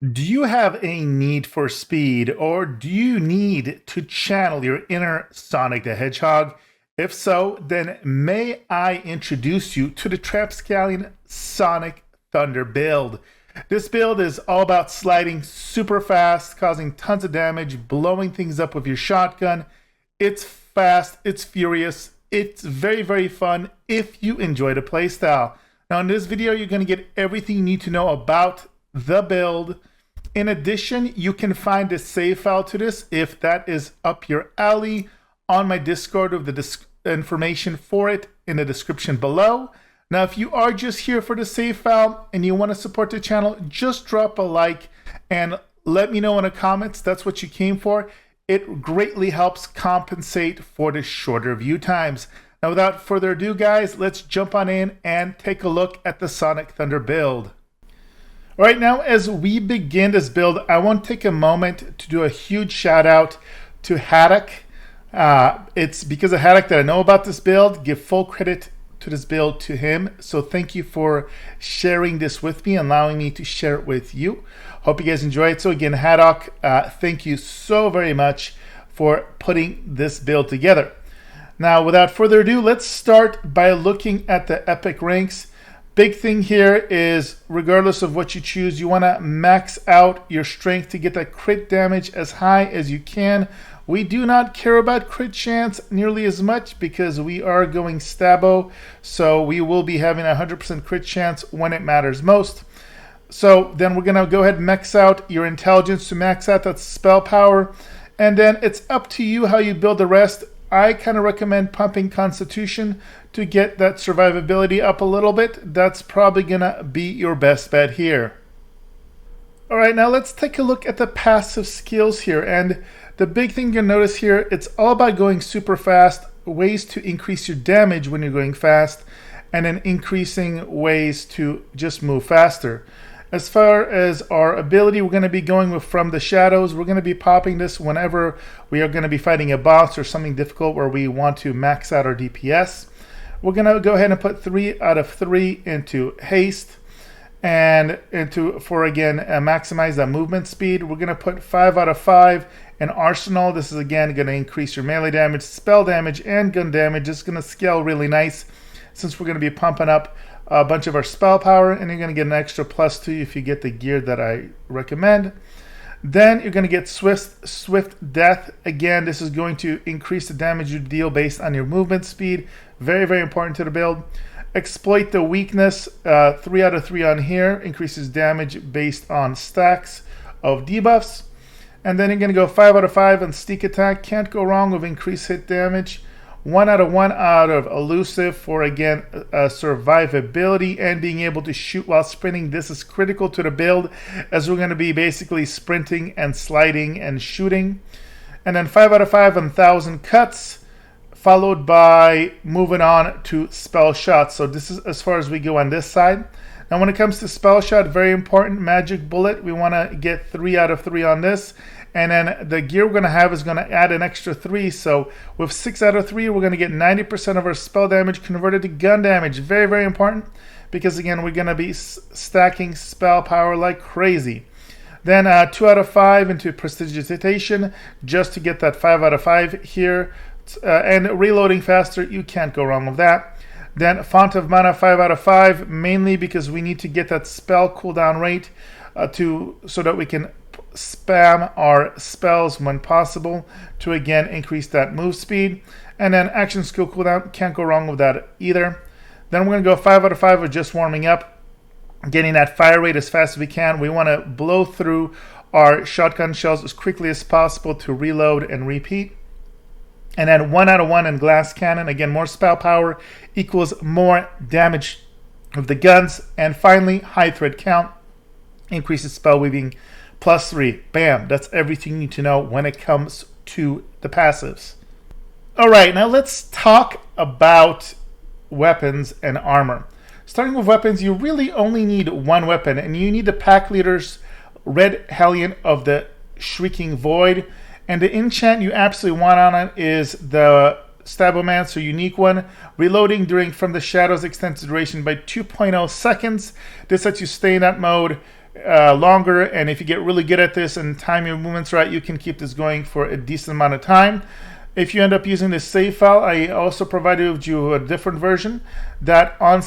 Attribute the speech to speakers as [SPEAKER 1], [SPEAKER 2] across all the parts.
[SPEAKER 1] Do you have a need for speed, or do you need to channel your inner Sonic the Hedgehog? If so, then may I introduce you to the Trapscallion Sonic Thunder build. This build is all about sliding super fast, causing tons of damage, blowing things up with your shotgun. It's fast, it's furious, it's very, very fun if you enjoy the playstyle. Now in this video, you're going to get everything you need to know about the build. In addition, you can find a save file to this if that is up your alley on my Discord with the information for it in the description below. Now, if you are just here for the save file and you want to support the channel, just drop a like and let me know in the comments that's what you came for. It greatly helps compensate for the shorter view times. Now, without further ado, guys, let's jump on in and take a look at the Sonic Thunder build. All right, now as we begin this build, I want to take a moment to do a huge shout out to Haddock. It's because of Haddock that I know about this build. Give full credit to this build to him. So thank you for sharing this with me and allowing me to share it with you. Hope you guys enjoy it. So again, Haddock, thank you so very much for putting this build together. Now, without further ado, let's start by looking at the epic ranks. Big thing here is, regardless of what you choose, you want to max out your strength to get that crit damage as high as you can. We do not care about crit chance nearly as much because we are going stabbo, so we will be having a 100% crit chance when it matters most. So then we're going to go ahead and max out your intelligence to max out that spell power, and then it's up to you how you build the rest. I kind of recommend pumping Constitution to get that survivability up a little bit. That's probably going to be your best bet here. All right, now let's take a look at the passive skills here. And the big thing you'll notice here, it's all about going super fast, ways to increase your damage when you're going fast, and then increasing ways to just move faster. As far as our ability, we're going to be going with From the Shadows. We're going to be popping this whenever we are going to be fighting a boss or something difficult where we want to max out our DPS. We're going to go ahead and put 3 out of 3 into Haste, and for again maximize that movement speed. We're going to put 5 out of 5 in Arsenal. This is again going to increase your melee damage, spell damage, and gun damage. It's going to scale really nice since we're going to be pumping up a bunch of our spell power, and you're going to get an extra +2 if you get the gear that I recommend. Then you're going to get Swift Death. Again, this is going to increase the damage you deal based on your movement speed. Very, very important to the build. Exploit the Weakness. 3 out of 3 on here. Increases damage based on stacks of debuffs. And then you're going to go 5 out of 5 on Sneak Attack. Can't go wrong with increased hit damage. 1 out of 1 out of Elusive for, again, survivability and being able to shoot while sprinting. This is critical to the build as we're going to be basically sprinting and sliding and shooting. And then 5 out of 5 on 1,000 Cuts, followed by moving on to Spell Shot. So this is as far as we go on this side. Now when it comes to Spell Shot, very important, Magic Bullet. We want to get 3 out of 3 on this. And then the gear we're going to have is going to add an extra 3. So with 6 out of 3, we're going to get 90% of our spell damage converted to gun damage. Very, very important because, again, we're going to be stacking spell power like crazy. Then 2 out of 5 into Prestidigitation just to get that 5 out of 5 here. And reloading faster, you can't go wrong with that. Then Font of Mana 5 out of 5, mainly because we need to get that spell cooldown rate so that we can spam our spells when possible to again increase that move speed. And then action skill cooldown, can't go wrong with that either. Then we're going to go 5 out of 5 with just warming up, getting that fire rate as fast as we can. We want to blow through our shotgun shells as quickly as possible to reload and repeat. And then 1 out of 1 in Glass Cannon, again more spell power equals more damage of the guns. And finally, high thread count increases spell weaving +3. Bam, that's everything you need to know when it comes to the passives. All right, now let's talk about weapons and armor. Starting with weapons, you really only need one weapon, and you need the pack leader's Red Hellion of the Shrieking Void. And the enchant you absolutely want on it is the Stabbomancer unique one. Reloading during From the Shadows extends duration by 2.0 seconds. This lets you stay in that mode longer, and if you get really good at this and time your movements right, you can keep this going for a decent amount of time. If you end up using this save file, I also provided you a different version that on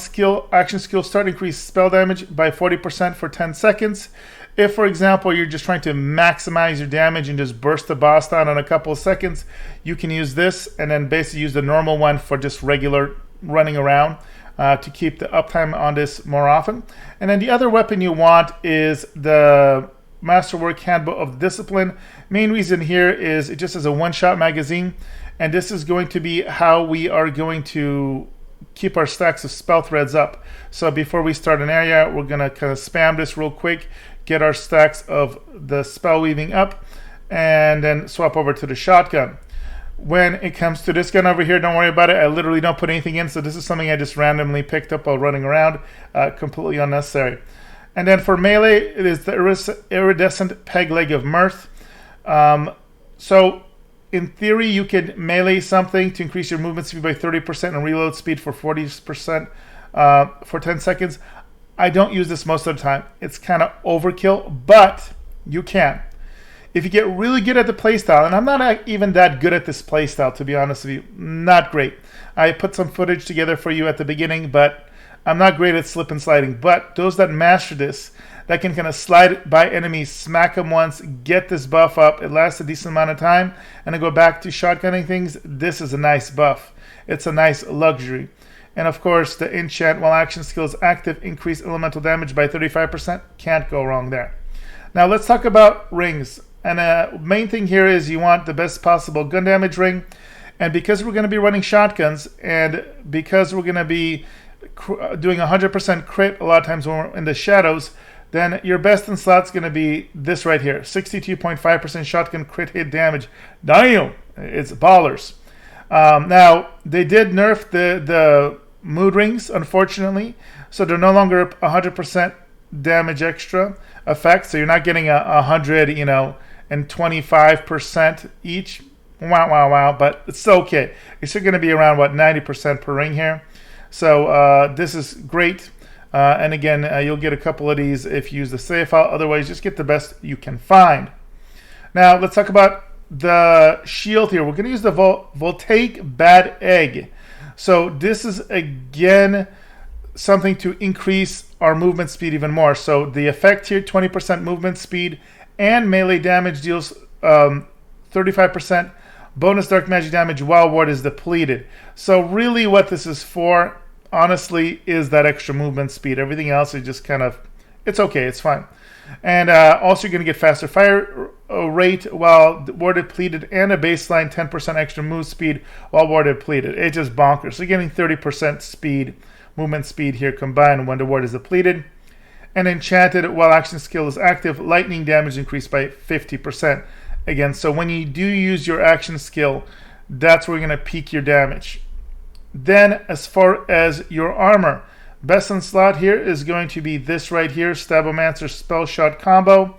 [SPEAKER 1] action skill start increase spell damage by 40% for 10 seconds. If, for example, you're just trying to maximize your damage and just burst the boss down in a couple of seconds, you can use this and then basically use the normal one for just regular running around to keep the uptime on this more often. And then the other weapon you want is the Masterwork Handbook of Discipline. Main reason here is it just has a one-shot magazine, and this is going to be how we are going to keep our stacks of spell threads up. So before we start an area, we're going to kind of spam this real quick, get our stacks of the spell weaving up, and then swap over to the shotgun. When it comes to this gun over here, don't worry about it. I literally don't put anything in, so this is something I just randomly picked up while running around, completely unnecessary. And then for melee, it is the Iridescent Peg Leg of Mirth. So in theory, you can melee something to increase your movement speed by 30% and reload speed for 40% for 10 seconds. I don't use this most of the time. It's kind of overkill, but you can. If you get really good at the playstyle, and I'm not even that good at this playstyle, to be honest with you, not great. I put some footage together for you at the beginning, but I'm not great at slip and sliding. But those that master this, that can kind of slide by enemies, smack them once, get this buff up, it lasts a decent amount of time, and then go back to shotgunning things, this is a nice buff. It's a nice luxury. And of course, the enchant while action skill is active, increase elemental damage by 35%. Can't go wrong there. Now let's talk about rings. And main thing here is you want the best possible gun damage ring. And because we're going to be running shotguns, and because we're going to be doing 100% crit a lot of times when we're in the shadows, then your best in slot's going to be this right here. 62.5% shotgun crit hit damage. Damn! It's ballers. Now, they did nerf the mood rings, unfortunately. So they're no longer 100% damage extra effect. So you're not getting 100, and 25% each. Wow. But it's okay. It's still going to be around, 90% per ring here. So this is great. And again, you'll get a couple of these if you use the save file. Otherwise, just get the best you can find. Now, let's talk about the shield here. We're going to use the Voltaic Bad Egg. So this is, again, something to increase our movement speed even more. So the effect here, 20% movement speed and melee damage deals 35% bonus dark magic damage while ward is depleted. So really what this is for, honestly, is that extra movement speed. Everything else is just kind of, it's okay, it's fine. And also you're going to get faster fire rate while ward depleted and a baseline 10% extra move speed while ward depleted. It's just bonkers. So you're getting 30% speed, movement speed here combined when the ward is depleted. And enchanted while action skill is active, lightning damage increased by 50%. Again, so when you do use your action skill, that's where you're going to peak your damage. Then as far as your armor, best in slot here is going to be this right here, Stabbomancer Spellshot combo.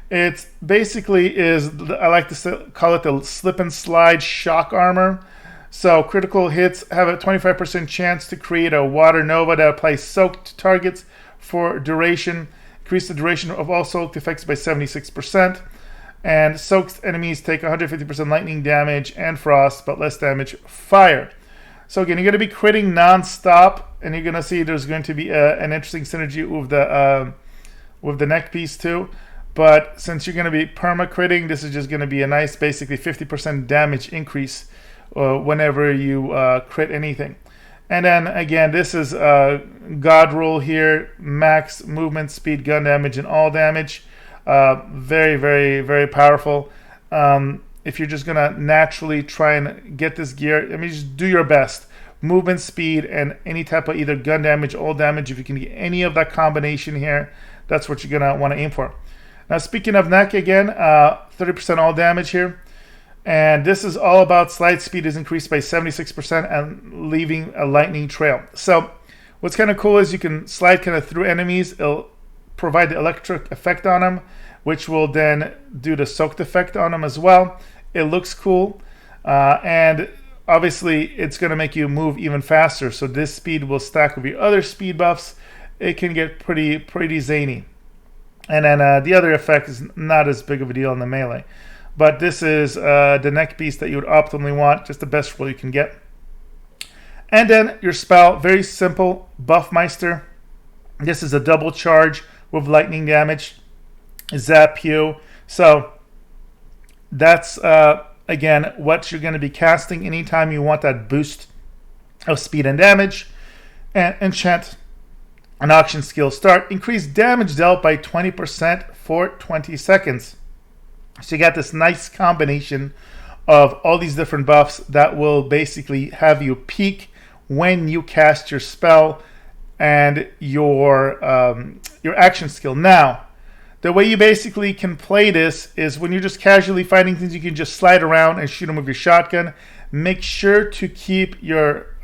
[SPEAKER 1] It basically is, I like to call it the slip and slide shock armor. So critical hits have a 25% chance to create a water nova that applies soak to targets for duration. Increase the duration of all soaked effects by 76%. And soaked enemies take 150% lightning damage and frost, but less damage fire. So again, you're going to be critting non-stop, and you're going to see there's going to be an interesting synergy with the neck piece too. But since you're going to be perma-critting, this is just going to be a nice, basically 50% damage increase whenever you crit anything. And then again, this is God roll here, max movement speed, gun damage, and all damage. Very, very, very powerful. If you're just gonna naturally try and get this gear, I mean, just do your best. Movement speed and any type of either gun damage, all damage. If you can get any of that combination here, that's what you're gonna want to aim for. Now, speaking of neck again, 30% all damage here. And this is all about slide speed is increased by 76% and leaving a lightning trail. So what's kind of cool is you can slide kind of through enemies. It'll provide the electric effect on them, which will then do the soaked effect on them as well. It looks cool. And obviously it's going to make you move even faster. So this speed will stack with your other speed buffs. It can get pretty zany. And then the other effect is not as big of a deal in the melee. But this is the neck beast that you would optimally want, just the best roll you can get. And then your spell, very simple, Buffmeister. This is a double charge with lightning damage. Zap you. So that's, again, what you're going to be casting anytime you want that boost of speed and damage. And enchant an auction skill start. Increase damage dealt by 20% for 20 seconds. So you got this nice combination of all these different buffs that will basically have you peak when you cast your spell and your action skill. Now, the way you basically can play this is when you're just casually fighting things, you can just slide around and shoot them with your shotgun. Make sure to keep your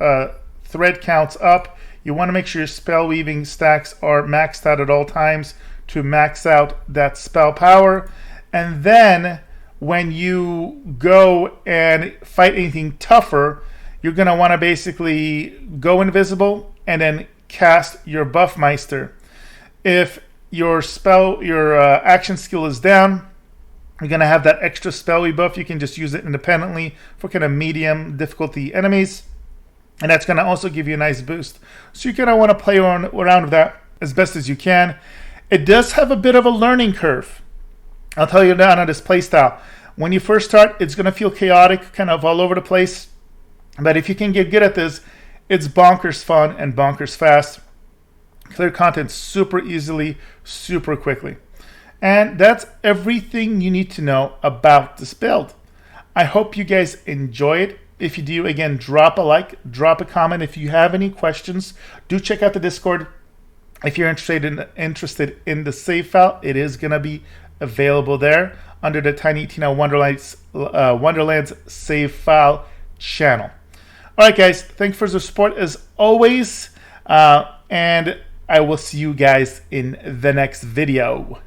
[SPEAKER 1] thread counts up. You want to make sure your spell weaving stacks are maxed out at all times to max out that spell power. And then when you go and fight anything tougher, you're going to want to basically go invisible and then cast your Buffmeister. If your action skill is down, you're going to have that extra spell rebuff. You can just use it independently for kind of medium difficulty enemies. And that's going to also give you a nice boost. So you're going to want to play around with that as best as you can. It does have a bit of a learning curve. I'll tell you that on this playstyle. When you first start, it's going to feel chaotic, kind of all over the place. But if you can get good at this, it's bonkers fun and bonkers fast. Clear content super easily, super quickly. And that's everything you need to know about this build. I hope you guys enjoy it. If you do, again, drop a like, drop a comment. If you have any questions, do check out the Discord. If you're interested in the save file, it is going to be available there under the Tiny Tina Wonderlands save file channel. All right, guys, thanks for the support as always, and I will see you guys in the next video.